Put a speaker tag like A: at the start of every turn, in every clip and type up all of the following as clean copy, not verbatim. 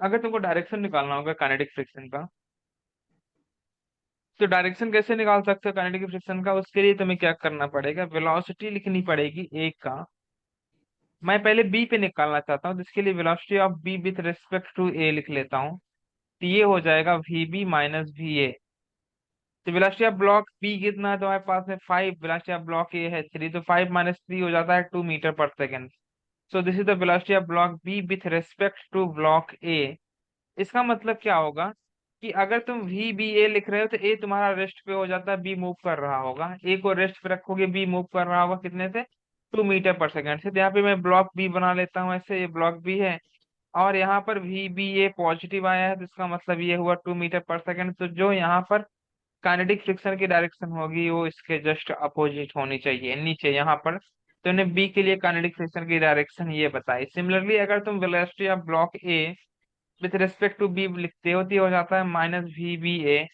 A: अगर तुमको डायरेक्शन निकालना होगा काइनेटिक फ्रिक्शन का, तो डायरेक्शन कैसे निकाल सकते हो काइनेटिक फ्रिक्शन का? उसके लिए तुम्हें क्या करना पड़ेगा, वेलोसिटी लिखनी पड़ेगी एक का। मैं पहले बी पे निकालना चाहता हूँ, जिसके लिए velocity of B with respect to A लिख लेता हूँ। तो ये हो जाएगा V B minus V A. तो वेलोसिटी ऑफ ब्लॉक बी कितना है तुम्हारे पास में 5, वेलोसिटी ऑफ ब्लॉक ए है 3, तो 5 - 3 हो जाता है 2 मीटर पर second. So this is the velocity of block B with respect to block A. इसका मतलब क्या होगा कि अगर तुम वी बी ए लिख रहे हो तो ए तुम्हारा रेस्ट पे हो जाता है, बी मूव कर रहा होगा, ए को रेस्ट पे रखोगे, बी मूव कर रहा होगा कितने से, 2 मीटर पर सेकेंड से। तो यहाँ पे मैं ब्लॉक बी बना लेता हूँ, ऐसे ये ब्लॉक बी है। और यहाँ पर वी बी ए पॉजिटिव आया है, तो इसका मतलब ये हुआ 2 मीटर पर सेकेंड। तो जो यहाँ पर काइनेटिक फ्रिक्शन की डायरेक्शन होगी वो इसके जस्ट अपोजिट होनी चाहिए, नीचे यहाँ पर। तो इन्हें बी के लिए काइनेटिक फ्रिक्शन की डायरेक्शन ये बताई। सिमिलरली अगर तुम velocity of block A with respect to B लिखते हो तो ये हो जाता है माइनस वी बी ए।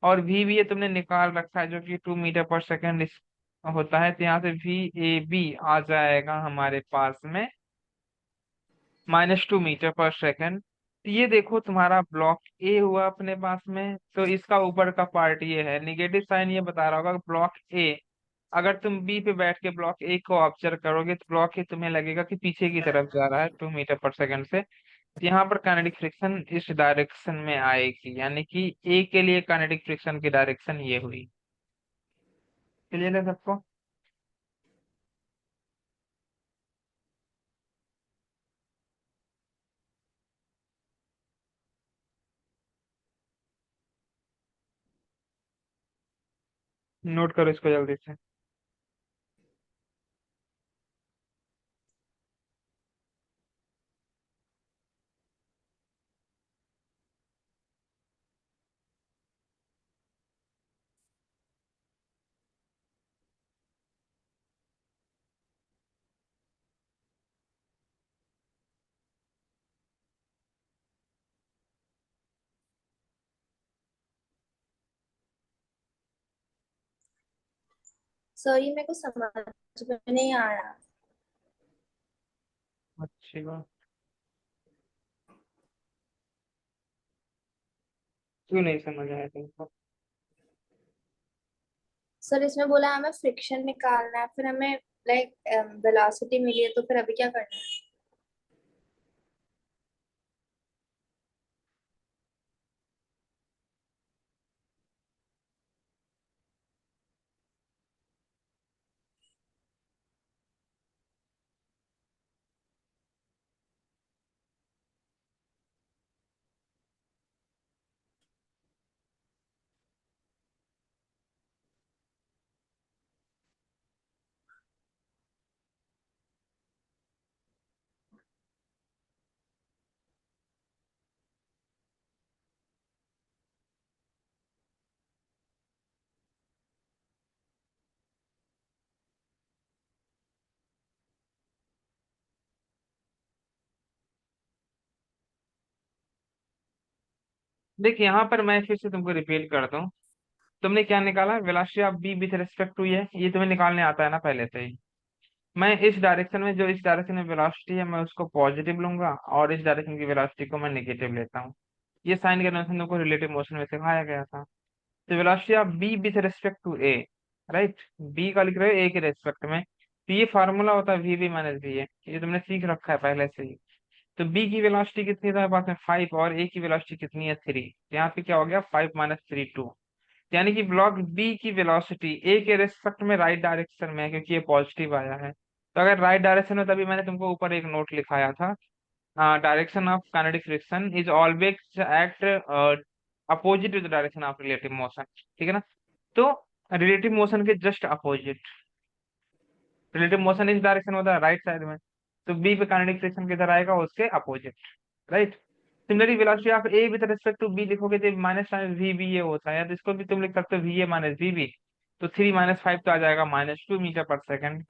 A: और वी बी ए तुमने निकाल रखा है जो कि 2 मीटर पर सेकेंड होता है, तो यहाँ से वी ए बी आ जाएगा हमारे पास में -2 मीटर पर सेकेंड। तो ये देखो तुम्हारा ब्लॉक ए हुआ अपने पास में। तो इसका ऊपर का पार्ट ये है, निगेटिव साइन ये बता रहा होगा ब्लॉक ए। अगर तुम बी पे बैठ के ब्लॉक ए को ऑब्जर्व करोगे तो ब्लॉक ए तुम्हें लगेगा कि पीछे की तरफ जा रहा है 2 मीटर पर सेकेंड से। तो यहाँ पर काइनेटिक फ्रिक्शन इस डायरेक्शन में आएगी, यानी कि ए के लिए काइनेटिक फ्रिक्शन की डायरेक्शन ये हुई। क्लियर है सबको? नोट करो इसको जल्दी से।
B: सॉरी मेरे को समझ में नहीं आ रहा।
A: अच्छी बात। क्यों नहीं समझ आया तुमको?
B: सर इसमें बोला हमें फ्रिक्शन निकालना है, फिर हमें लाइक वेलोसिटी मिली है, तो फिर अभी क्या करना है?
A: देख यहाँ पर मैं फिर से तुमको रिपीट करता हूँ। तुमने क्या निकाला, velocity of B with respect to ये तुम्हें निकालने आता है ना पहले से ही। मैं इस डायरेक्शन में, जो इस डायरेक्शन में वेलोसिटी है, मैं उसको पॉजिटिव लूंगा और इस डायरेक्शन की वेलोसिटी को मैं नेगेटिव लेता हूँ। ये साइन कन्वेंशन तुमको रिलेटिव मोशन में सिखाया गया था। तो velocity of B with respect to A, right, B का लिख रहे हो ए के रेस्पेक्ट में, तो ये फार्मूला होता है V B minus V A, ये तुमने सीख रखा है पहले से ही। तो बी की वेलोसिटी कितनी है तुम्हारे पास में 5, और ए की वेलोसिटी कितनी है 3। यहाँ पे क्या हो गया 5 - 3 2। यानी कि ब्लॉक बी की वेलोसिटी ए के रेस्पेक्ट में राइट डायरेक्शन में है, क्योंकि ये पॉजिटिव आया है। तो अगर राइट डायरेक्शन में, तभी मैंने तुमको ऊपर एक नोट लिखाया था, direction of kinetic friction is always at opposite to the direction of relative motion. ठीक है ना? तो रिलेटिव मोशन के जस्ट अपोजिट, रिलेटिव मोशन इस डायरेक्शन होता है राइट साइड में, तो बी पे काइनेटिक फ्रिक्शन किधर आएगा, उसके opposite, right. Similarly velocity of A with respect to B लिखोगे तो minus times V B A होता है, तो इसको भी तुम लिख सकते हो V A minus V B. तो 3 - 5 तो आ जाएगा -2 मीटर पर सेकेंड,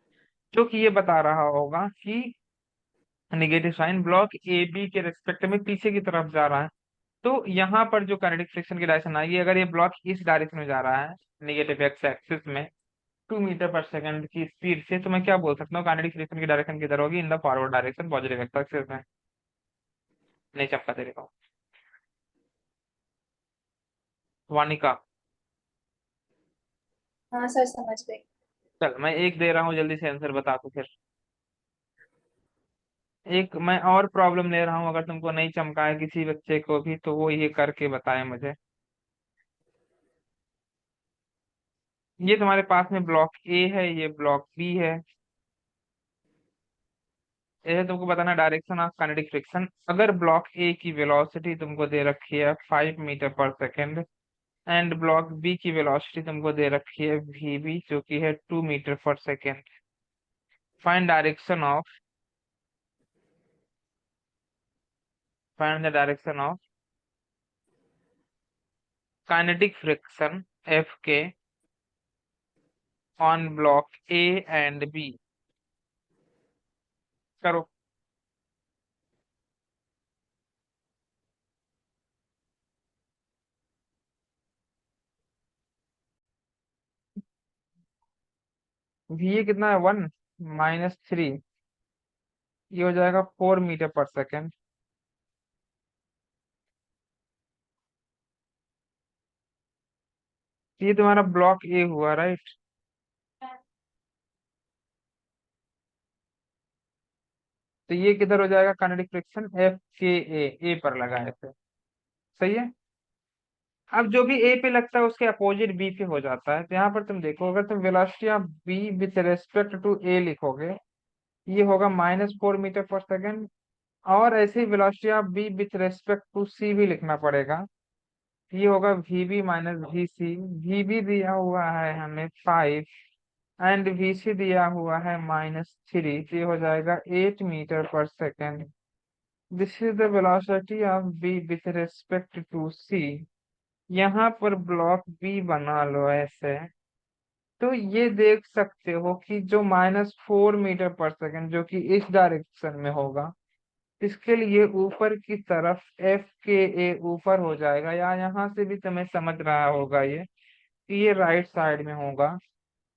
A: जो कि ये बता रहा होगा कि negative sign block A B के रिस्पेक्ट में पीछे की तरफ जा रहा है। तो यहाँ पर जो काइनेटिक फ्रिक्शन की डायरेक्शन आएगी, अगर ये ब्लॉक इस डायरेक्शन में जा रहा है, निगेटिव एक्स एक्सिस में 2 मीटर पर सेकेंड की स्पीड से, तो मैं क्या बोल सकता हूँ काइनेटिक फ्रिक्शन की डायरेक्शन किधर होगी, in the forward direction positive x axis में। नहीं चपका तेरे को। वानिका।
B: हाँ सर समझ गई।
A: चल मैं एक दे रहा हूँ, जल्दी से आंसर बता तू फिर। एक मैं और प्रॉब्लम ले रहा हूँ, अगर तुमको नहीं चमका है किसी बच्चे को भी तो वो ये करके बताए मुझे। ये तुम्हारे पास में ब्लॉक ए है, ये ब्लॉक बी है। ये है तुमको बताना डायरेक्शन ऑफ काइनेटिक फ्रिक्शन। अगर ब्लॉक ए की वेलोसिटी तुमको दे रखी है 5 मीटर पर सेकेंड, एंड ब्लॉक बी की वेलोसिटी तुमको दे रखी है वीबी जो कि है 2 मीटर पर second. Find direction of, find the direction of kinetic friction F K on block A and B. करो। वी कितना है 1 - 3, ये हो जाएगा 4 मीटर पर सेकेंड। ये तुम्हारा ब्लॉक ए हुआ, राइट। तो ये किधर हो जाएगा काइनेटिक फ्रिक्शन एफ के ए पर लगा है तो सही है। अब जो भी ए पे लगता है उसके अपोजिट बी पे हो जाता है, तो यहाँ पर तुम देखो, अगर तुम velocity of B with respect to A लिखोगे, ये होगा -4 मीटर पर सेकेंड। और ऐसे ही velocity of B with respect to C भी लिखना पड़ेगा, ये होगा V B - V C. V B दिया हुआ है हमें 5, एंड वी सी दिया हुआ है -3, तो ये हो जाएगा 8 मीटर पर second. This is the velocity of B with respect to C. यहाँ पर ब्लॉक बी बना लो ऐसे, तो ये देख सकते हो कि जो -4 मीटर पर सेकेंड जो कि इस डायरेक्शन में होगा, इसके लिए ऊपर की तरफ एफ के ए ऊपर हो जाएगा, या यहाँ से भी तुम्हें समझ रहा होगा ये कि ये राइट साइड में होगा।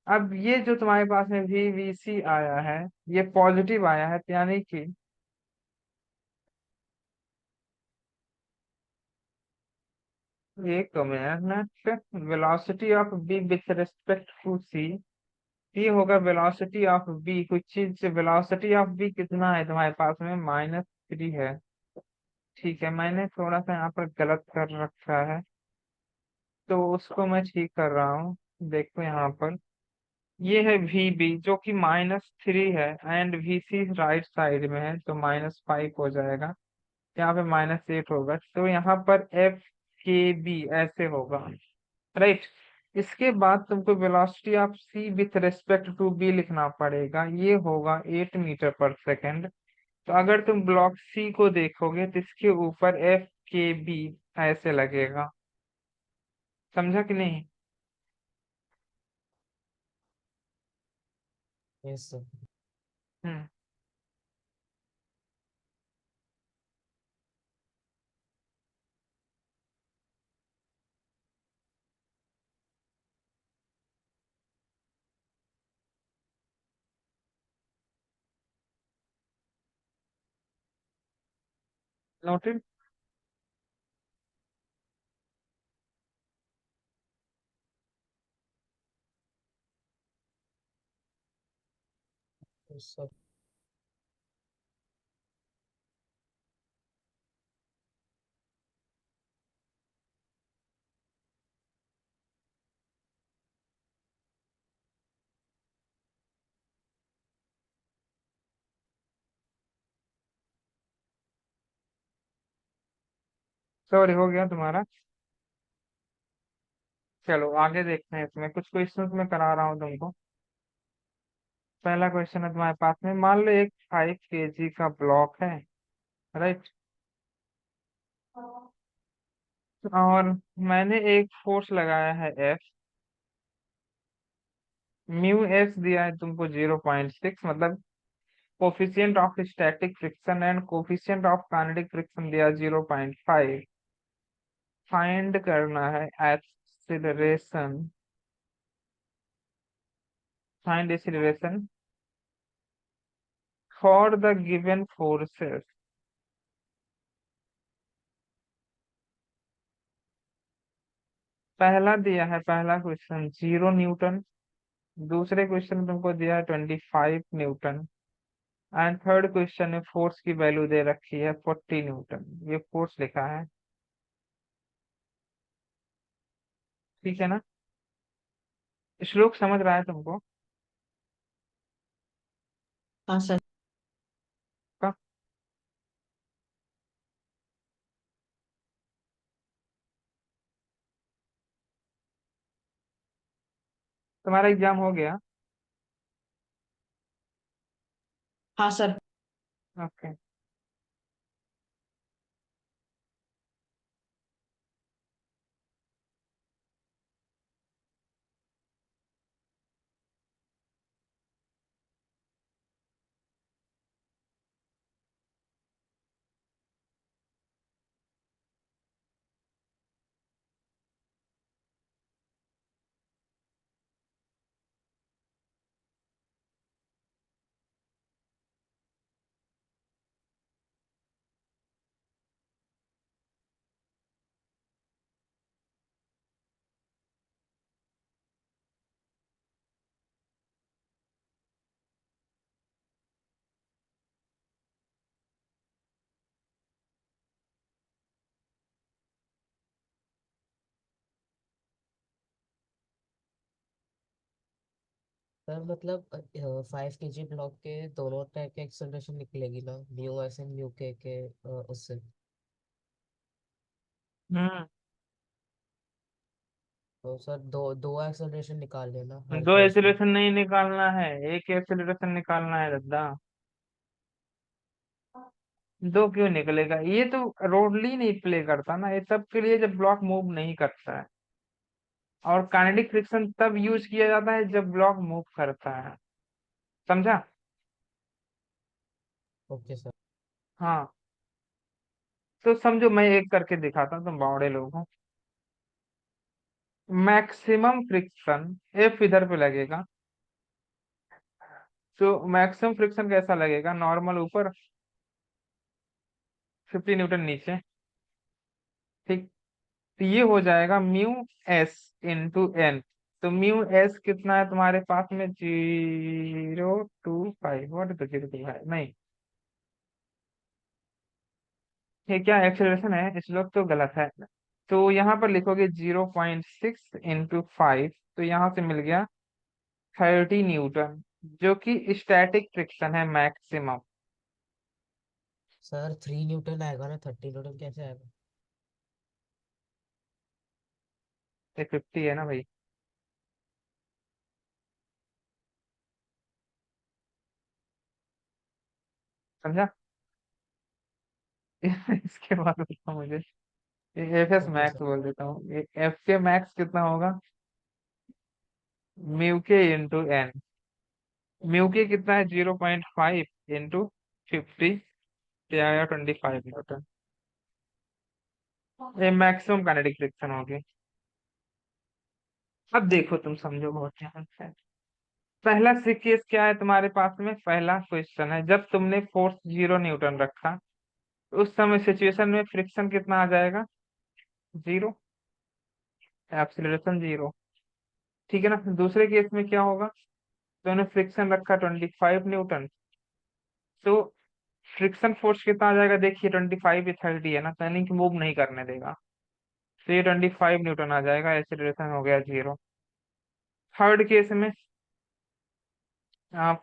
A: अब ये जो तुम्हारे पास में वी वी सी आया है, ये पॉजिटिव आया है, तो यानी कि एक minute, velocity of B with respect to C, ये होगा वेलोसिटी ऑफ बी, कुछ चीज से वेलोसिटी ऑफ बी कितना है तुम्हारे पास में -3 है। ठीक है, मैंने थोड़ा सा यहाँ पर गलत कर रखा है, तो उसको मैं ठीक कर रहा हूँ। देखो यहाँ पर ये है वी बी जो कि -3 है, and V C right side में है, तो -5 हो जाएगा। यहाँ पे -8 होगा, तो यहाँ पर एफ के बी ऐसे होगा, राइट। इसके बाद तुमको velocity of C with respect to B लिखना पड़ेगा, ये होगा 8 मीटर पर सेकेंड। तो अगर तुम ब्लॉक सी को देखोगे तो इसके ऊपर एफ के बी ऐसे लगेगा, समझा कि नहीं।
C: Yes sir.
A: Hmm. Noted.
C: Yes sir. Sorry, हो गया तुम्हारा। चलो आगे देखते हैं, इसमें कुछ क्वेश्चंस मैं करा रहा हूँ तुमको। पहला क्वेश्चन है तुम्हारे पास में, मान लो एक 5 kg का ब्लॉक है, राइट। और मैंने एक फोर्स लगाया है एफ, म्यू एफ दिया है तुमको 0.6, मतलब coefficient of static friction and coefficient of kinetic friction दिया 0.5। फाइंड करना है acceleration, find acceleration for the given forces. पहला दिया है, पहला क्वेश्चन 0 न्यूटन, दूसरे क्वेश्चन में तुमको दिया है 25 न्यूटन, एंड थर्ड क्वेश्चन में फोर्स की वैल्यू दे रखी है 40 न्यूटन, ये फोर्स लिखा है। ठीक है ना? श्लोक समझ रहा है तुमको?
D: हाँ सर।
C: का? तुम्हारा एग्जाम हो गया?
D: हाँ सर।
C: ओके।
D: सर मतलब 5 kg ब्लॉक के दोनों टाइप के एक्सेलरेशन निकलेगी ना, म्यू एस एंड म्यू के उससे।
C: हम्म।
D: तो सर दो दो एक्सेलरेशन निकाल लेना हर
C: दो
D: केस में।
C: एक्सीलरेशन नहीं निकालना है, एक एक्सीलरेशन निकालना है दादा। दो क्यों निकलेगा? ये तो रोडली नहीं प्ले करता ना, ये तब के लिए जब ब्लॉक मूव नहीं करता है, और काइनेटिक फ्रिक्शन तब यूज किया जाता है जब ब्लॉक मूव करता है। समझा?
D: Okay sir.
C: हाँ। तो समझो, मैं एक करके दिखाता हूँ, तुम बावड़े लोग हो। मैक्सिमम फ्रिक्शन एफ इधर पे लगेगा, तो मैक्सिमम फ्रिक्शन कैसा लगेगा? नॉर्मल ऊपर, 50 न्यूटन नीचे। ठीक। तो ये हो जाएगा म्यू एस इंटू एन। तो म्यू एस कितना है तुम्हारे पास में? 025, व्हाट इज 025? नहीं, ये क्या एक्सेलरेशन है? इस लोग तो गलत है। तो यहाँ पर लिखोगे 0.6 इंटू 5, तो यहाँ से मिल गया 30 न्यूटन, जो कि स्टैटिक फ्रिक्शन है मैक्सिमम।
D: सर 3 न्यूटन आएगा ना, 30 न्यूटन कैसे आएगा?
C: ये 50 है ना भाई? समझा? इसके बाद बताओ मुझे। F S
D: okay
C: max
D: sir.
C: बोल देता हूँ, एफ के मैक्स कितना होगा? म्यू के इंटू एन। म्यू के कितना है? 0.5 इंटू 50, तो आया 25 न्यूटन। ये मैक्सिमम काइनेटिक फ्रिक्शन होगी। अब देखो, तुम समझो बहुत ध्यान से। पहला केस क्या है तुम्हारे पास में? पहला क्वेश्चन है, जब तुमने फोर्स 0 न्यूटन रखा, उस समय सिचुएशन में फ्रिक्शन कितना आ जाएगा? 0, एक्सीलरेशन 0। ठीक है ना? दूसरे केस में क्या होगा? तो उन्होंने फ्रिक्शन रखा 25 न्यूटन, तो फ्रिक्शन फोर्स कितना आ जाएगा? देखिए 25 या 30 है ना, तो यानी कि मूव नहीं करने देगा, तो ये 25 न्यूटन आ जाएगा, एक्सीलरेशन हो गया 0। थर्ड केस में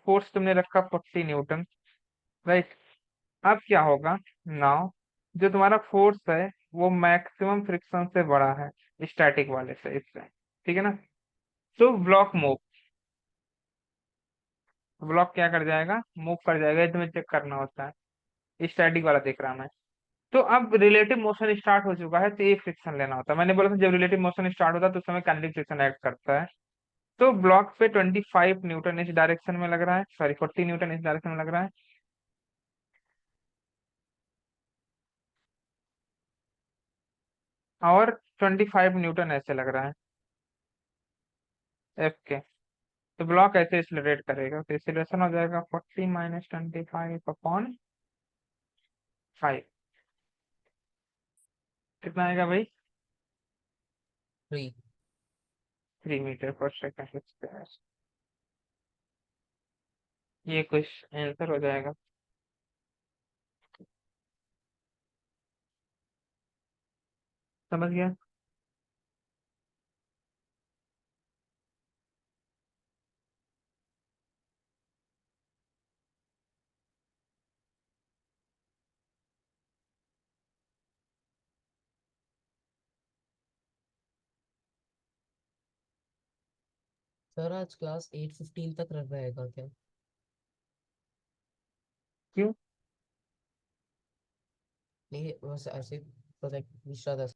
C: फोर्स तुमने रखा 40 न्यूटन, राइट? अब क्या होगा? नाउ जो तुम्हारा फोर्स है वो मैक्सिमम फ्रिक्शन से बड़ा है, स्टैटिक वाले से, इससे। ठीक है ना? तो ब्लॉक मूव, ब्लॉक क्या कर जाएगा? मूव कर जाएगा, ये तुम्हें चेक करना होता है, स्टैटिक वाला देख रहा मैं। तो अब रिलेटिव मोशन स्टार्ट हो चुका है, तो ये फ्रिक्शन लेना होता है। मैंने बोला था जब रिलेटिव मोशन स्टार्ट होता है तो उस समय काइनेटिक फ्रिक्शन एक्ट करता है। तो ब्लॉक पे 25 न्यूटन इस डायरेक्शन में लग रहा है, सॉरी 40 न्यूटन इस डायरेक्शन में लग रहा है, और 25 न्यूटन ऐसे लग रहा है एफ के। तो ब्लॉक ऐसे एक्सेलरेट करेगा, तो एक्सेलरेशन हो जाएगा 40 - 25/5। कितना आएगा भाई?
D: 3।
C: 3 मीटर पर सेकंड स्क्वायर। ये कुछ आंसर हो जाएगा। समझ गया?
D: सर आज क्लास 8:15 तक रहेगा क्या?
C: क्यों?
D: नहीं बस ऐसे पता पूछ रहा था।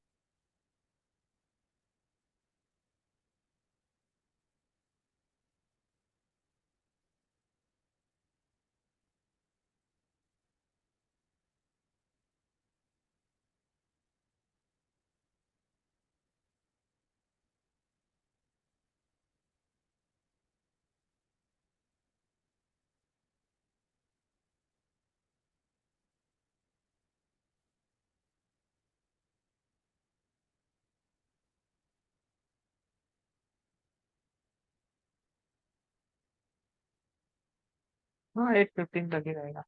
C: हाँ, 8:15 तक ही रहेगा।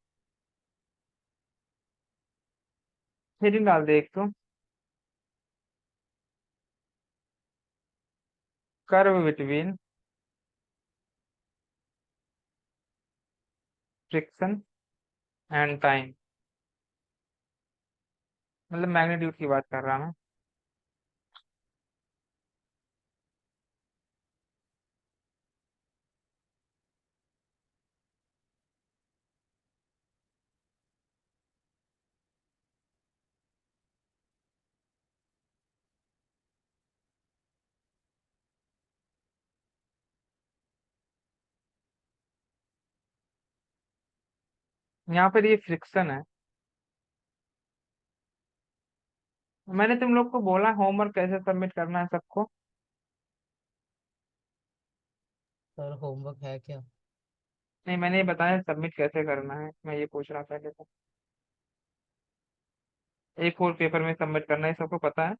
C: हेडिंग डाल दे एक तो, curve between friction and time, मतलब मैग्नीट्यूड की बात कर रहा हूँ। यहाँ पर ये फ्रिक्शन है। मैंने तुम लोग को बोला होमवर्क कैसे सबमिट करना है सबको।
D: सर होमवर्क है क्या?
C: नहीं, मैंने ये बताया सबमिट कैसे करना है, मैं ये पूछ रहा था। देखो, A4 पेपर में सबमिट करना है, सबको पता है?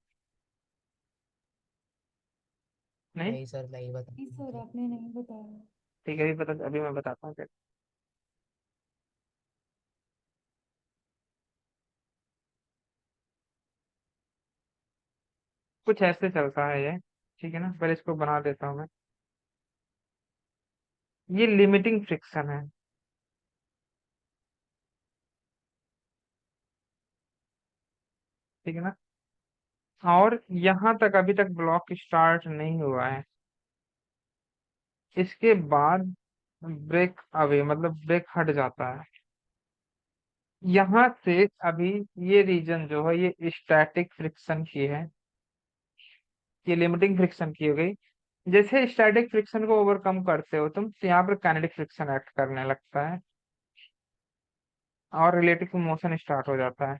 C: नहीं?
D: नहीं सर नहीं बता
E: नहीं सर आपने नहीं बताया।
C: ठीक है, अभी मैं बताता हूँ फिर। कुछ ऐसे चलता है ये। ठीक है ना, पहले इसको बना देता हूँ मैं। ये लिमिटिंग फ्रिक्शन है। ठीक है ना, और यहाँ तक अभी तक ब्लॉक स्टार्ट नहीं हुआ है। इसके बाद ब्रेक अवे मतलब ब्रेक हट जाता है। यहाँ से अभी ये रीजन जो है ये स्टैटिक फ्रिक्शन की है, ये लिमिटिंग फ्रिक्शन की हो गई। जैसे स्टैटिक फ्रिक्शन को ओवरकम करते हो तुम, तो यहाँ पर काइनेटिक फ्रिक्शन एक्ट करने लगता है और रिलेटिव मोशन स्टार्ट हो जाता है।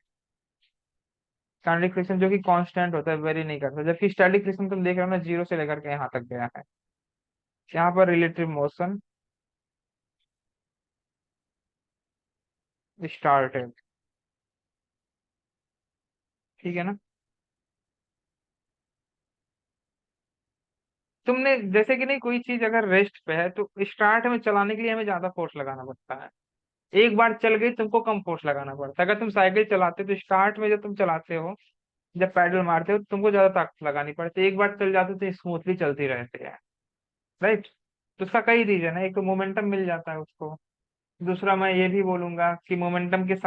C: काइनेटिक फ्रिक्शन जो कि कांस्टेंट होता है, वेरी नहीं करता, जबकि स्टैटिक फ्रिक्शन तुम देख रहे हो ना, 0 से लेकर के यहाँ तक गया है। यहाँ पर रिलेटिव मोशन स्टार्टेड। ठीक है ना, तुमने जैसे कि नहीं, कोई चीज अगर रेस्ट पे है तो स्टार्ट में चलाने के लिए हमें ज्यादा फोर्स लगाना पड़ता है। एक बार चल गई तुमको कम फोर्स लगाना पड़ता है। अगर तुम साइकिल चलाते हो तो स्टार्ट में जब तुम चलाते हो, जब पैडल मारते हो तो तुमको ज्यादा ताकत लगानी पड़ती है। एक बार चल जाते हो तो स्मूथली चलती रहती है। राइट? तो उसका कई रीजन है, एक तो मोमेंटम मिल जाता है उसको। दूसरा मैं ये भी बोलूंगा कि मोमेंटम के साथ